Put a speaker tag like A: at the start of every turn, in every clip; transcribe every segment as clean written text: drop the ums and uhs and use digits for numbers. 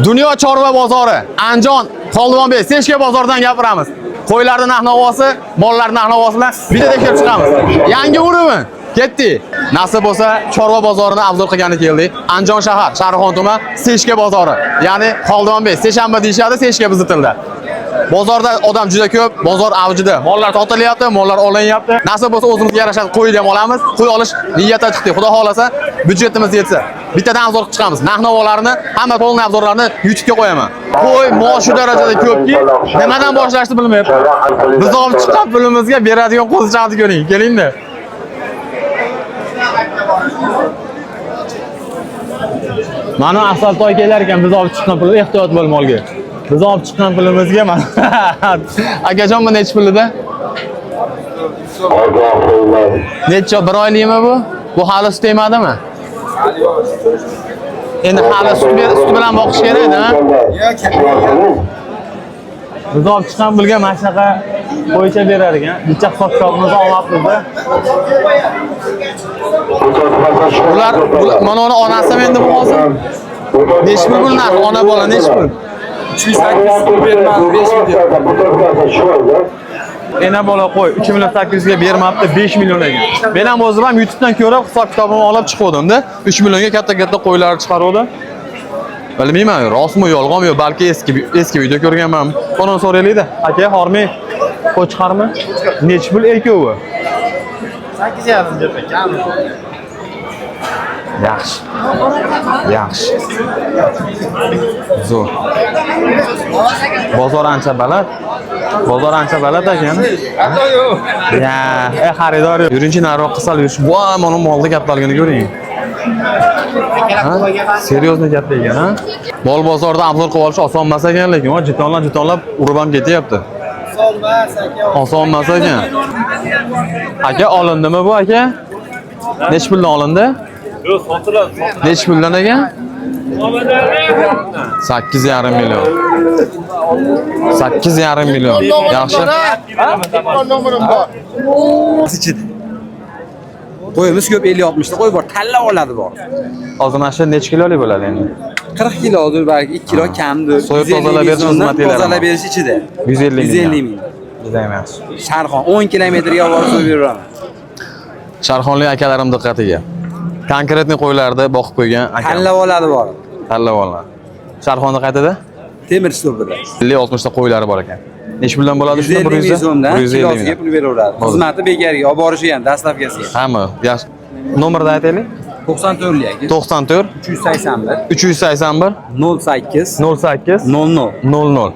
A: Dunyo chorva bozori, Andijon, Qo'ldivonbek, Seshka bozoridan gapiramiz. Qo'ylarning narx-navosi, mollarning narx-navosi bilan bitta tekshirib chiqamiz. Yangi urimi? Ketdi. Nasib bo'lsa, chorva bozorini afzal qilgani keldik. Andijon shahar, Sharxon tuman, Seshka bozori. Ya'ni Qo'ldivonbek, seshanba deyshadi, Seshka bizning tilda. Bozorda odam juda ko'p, bozor avjida. Mollar sotilyapti, mollar olinyapti. Nasib bo'lsa o'zimizga yarashadi qo'yni ham olamiz. Qo'y olish niyatda chiqdik. Xudo xolasa, byudjetimiz yetsa, bittadan afzal qilib chiqamiz. Narx-navolarni, hamma polni afzallarni YouTube'ga qo'yaman. Qo'y mo'sh shu darajada ko'pki, nimadan boshlashni bilmayapti. Biz olib chiqqan pulimizga beradigan qo'zichani ko'ring. Kelingda. Mana Asfaltoy kelar ekan, biz olib chiqqan pulga ehtiyot bo'l molga. Biz olib chiqqan pulimizga mana. Akajon bu necha pulida? Necha bir oylikmi bu? Bu hali sut emadimi? Endi hali sut bilan boqish kerak-da. Biz olib chiqqan pulga mana shunaqa qo'ycha berar ekan. Necha hisob-kitobimizni olmabmiz-da. Ular mana uni onasi endi bu hozir. Necha pul bu narx? Ona bola necha pul?
B: 308 pul bermadi, 5 million.
A: Ena bola qo'y 3 million 800 ga bermabdi, 5 million ekan. Men ham o'zim ham YouTube'dan ko'rib hisob-kitobimni olib chiqdim-da. 3 millionga katta-katta qo'ylar chiqaruvdi. Bilmayman, rostmi, yolg'onmi, balki eski video ko'rganman. Buni so'raylik-da. Aka, hormay qo'y chiqarmi? Necha pul ekovi?
B: 8,5 deb ekan.
A: Yaxshi. Yaxshi. Zo'r. Bozor ancha baland. Bozor ancha baland ekan. Ya, xaridor, yurinchi nariroq qilsal yurish. Voy, mana molni kattaligini ko'ring. Seriozno gap ekan, ha? Mol bozorda afzal qilib olish oson emas ekan, lekin jitonlab urib ham ketyapti. Oson emas ekan. Aka, olindimi bu aka? Necha puldan olindi?
B: Yo'q, sotiladi.
A: Necha puldan ekan? 8,5 million. 8,5 million. Yaxshi.
B: Nomerim bor. Qo'yimiz ko'p 50-60 ta qo'y bor, tanlab oladi bor.
A: Hozir mana shu necha kilolik bo'ladi endi?
B: 40 kilodir, balki 2 kilo kamdir.
A: So'yib tozalab berish xizmatlari.
B: Tozalab berish ichida.
A: 150 ming.
B: Juda yaxshi. Sharxon 10 kilometrga olib so'yib beraman.
A: Sharxonlik akalarim diqqatiga. Konkretni qo'ylarda boqib qo'ygan aka.
B: Tanlab oladi bor.
A: Tanlab oladi. Sharxonda qaytada?
B: Temir stolbida.
A: 50-60 ta qo'ylari bor ekan. Necha puldan bo'ladi shunda?
B: 150 ming so'mdan
A: 150 ming
B: pul beraveradi. Xizmati bekarga olib borishi ham dastavkasiga.
A: Hamma. Yaxshi. Nomerni aytaylik.
B: 94 lik.
A: 94
B: 381
A: 381
B: 08
A: 08
B: 00.
A: 00.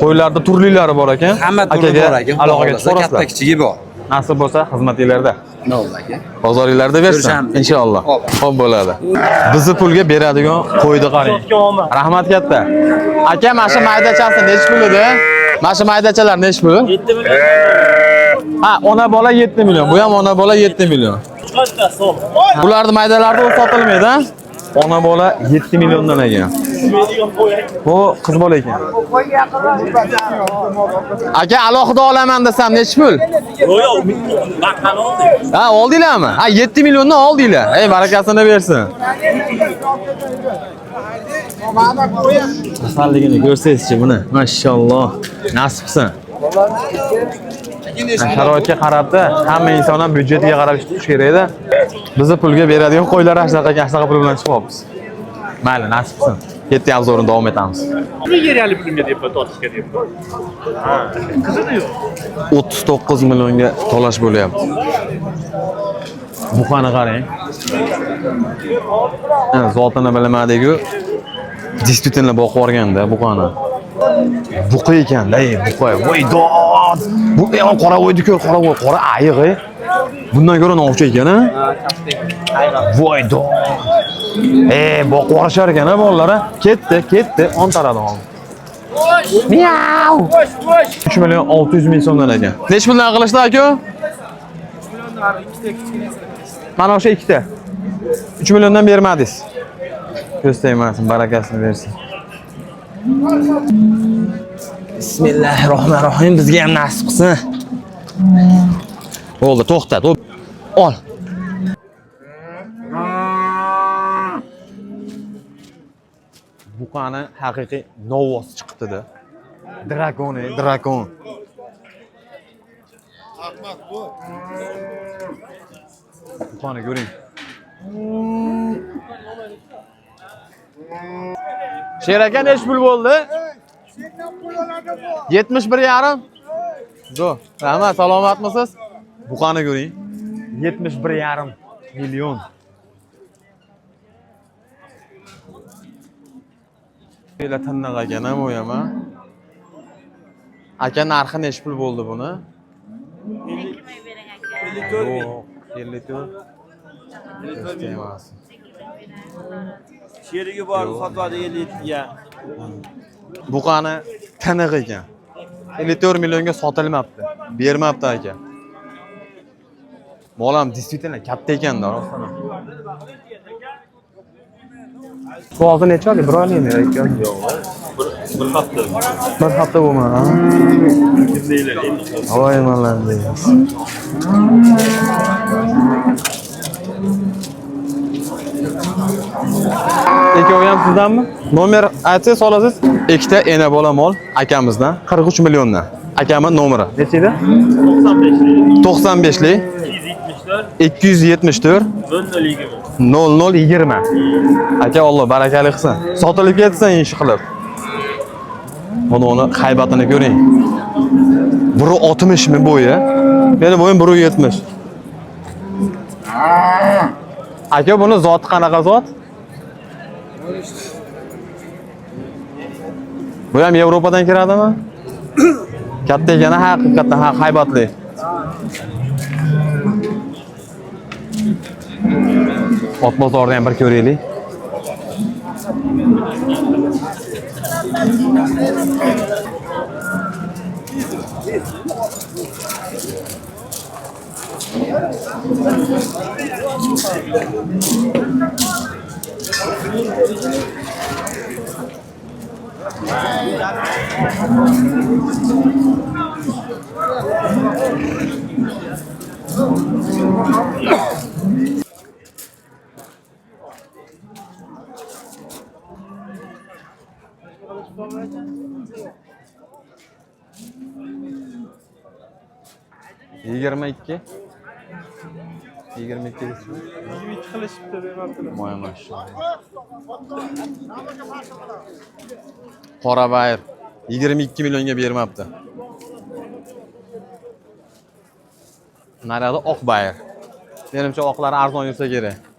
A: Qo'ylarda turlilari bor ekan.
B: Hamma turi bor ekan.
A: Aloqaga chiqasizlar.
B: Katta kichigi bor.
A: Nasib bo'lsa xizmatinglarda.
B: Nima bo'ldi aka?
A: Bozoringlarda bersin inshaalloh. Xo'p bo'ladi. Bizni pulga beradigan qo'ydi qarang. Rahmat katta. Aka, mana shu maydachasi necha pul edi? Mana shu maydachalar necha pul?
C: 7 million.
A: Ha, ona bola 7 million. Bu ham ona bola 7 million. Bularning maydalarida sotilmaydi, ha? Ona bola 7 milliondan ekan. Bu qiz bola ekan. Aka, alohida olaman desam necha pul?
C: Yo'q, baqani oldik.
A: Ha, oldinglarmi? Ha, 7 milliondan oldinglar. Ey, barakasini bersin. Asalligini ko'rsangizchi buni. Mashalloh. Nasib qilsin. Sharoitga qarabda, hamma inson ham byudjetiga qarab ish tutish kerak-da. Bizni pulga beradigan qo'ylar ashtaqa pul bilan chiqyapmiz. Mayli, nasib qilsin. Ketdi obzorini davom etamiz.
C: Nega real pulga deb tortishga deb. Ha, qizini yo'q.
A: 39 millionga to'lash bo'lyapti. Buqani qarang. Zotini bilmadik-ku. Disputenlar boqib o'rganda buqani. Buqa ekan-da, buqa. Voy dod. Bu ham qora o'ydi ko'r, qora ayiq. Bundan ko'ra novcha ekan-a? Voy dod. Boqib o'rishar ekan-a bolalar. Ketdi, on taradi hozir. Miau. 3 million 600 ming so'mdan ekan. Necha puldan qilishdi aka? 3 milliondan ikkita. Mana o'sha ikkita. 3 milliondan bermadingiz. Ko'z tegmasin, barakasini bersin. Bismillahirrohmanirrohim. Bizga ham nasib qilsin. Bo'ldi, to'xta. Ol. buqani haqiqiy novvosi chiqibdi-da. Drakon. Buqani ko'ring. Sher aka nechi pul bo'ldi? 71,5. Zo, rahmat, salomatmisiz? Buqani ko'ring. 71,5 million. Bela tinniq ekan ham u ham. Aka narxi nechi pul bo'ldi buni? 54.
D: Sherigi bor sotadi 57 ga.
A: Buqani tiniq ekan. 54 millionga sotilmabdi. Bermabdi aka. Molam действительно katta ekan-da, rostdan. Bu hozir necha oylik? 1 oylikmi yoki?
C: Yo'q, bir hafta.
A: 1 hafta bo'lmadi.
C: Kim deylar endi?
A: Voy mallan deysiz. Ikkovi ham sizdanmi? Nomer aytsangiz olasiz. Ikkita ena bola mol akamizdan 43 milliondan. Akamning nomeri. Necha edi? 95lik. 274 0020. Aka Alloh barakali qilsin. Sotilib ketsin ish qilib. Buni haybatini ko'ring. 1.60 mi bo'yi? Meni bo'yim 1.70. Aka buni zoti qanaqa zot? Bu ham Yevropadan kiradimi? Katta ekan, haqiqatan haybatli. Ot bozorda ham bir ko'raylik. Yigirma ikki
D: qilishibdi bermabdilar.
A: Moy maşallah. Qora bayir 22 millionga bermabdi. Narada oq bayir. Menimcha oqlari arzon yursa kerak.